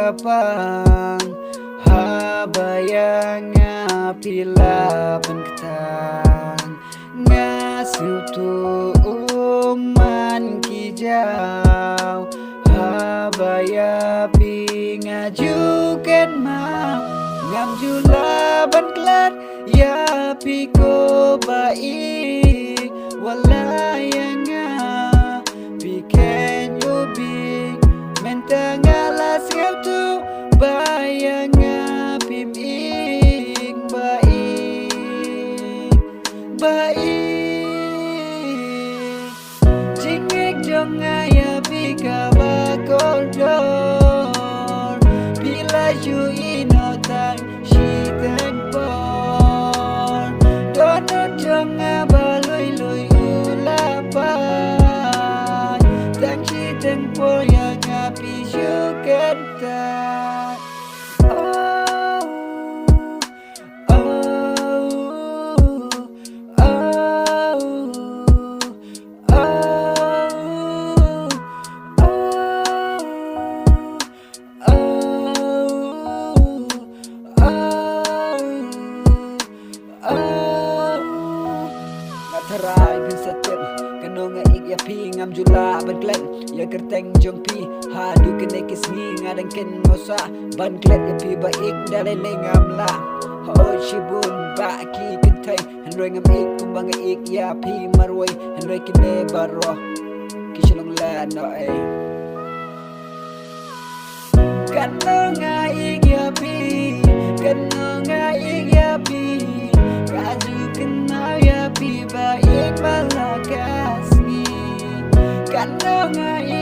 kapang habayang ngapila penketang ngasuh tu uman kijau habaya pi ngajukan mau ngam jula ban kelat ya pi ko baik walayanga pi ken yubi mentangalas ngam tu bayanga pim ing baik jingik jong ngaya pi kabakordor bila ju inotang shiten por dono jong ngabaloi loi ulapan tang shiten por yang ngapi syukan tak Terai bin satep keno ngaik ya pi ngam jula ban klet ya kerteng jong pi hadu kene kisni ngadang ken mosa ban klet ya pi baik dale ngam la ho shibun ba ki kentai henroi ngam ik kumbang ik ya pi marwai henroi kine baro kishlong la no ai keno ngaik ya pi keno ngaik ya pi kaju kenal ya pi baik malakasni kano ngai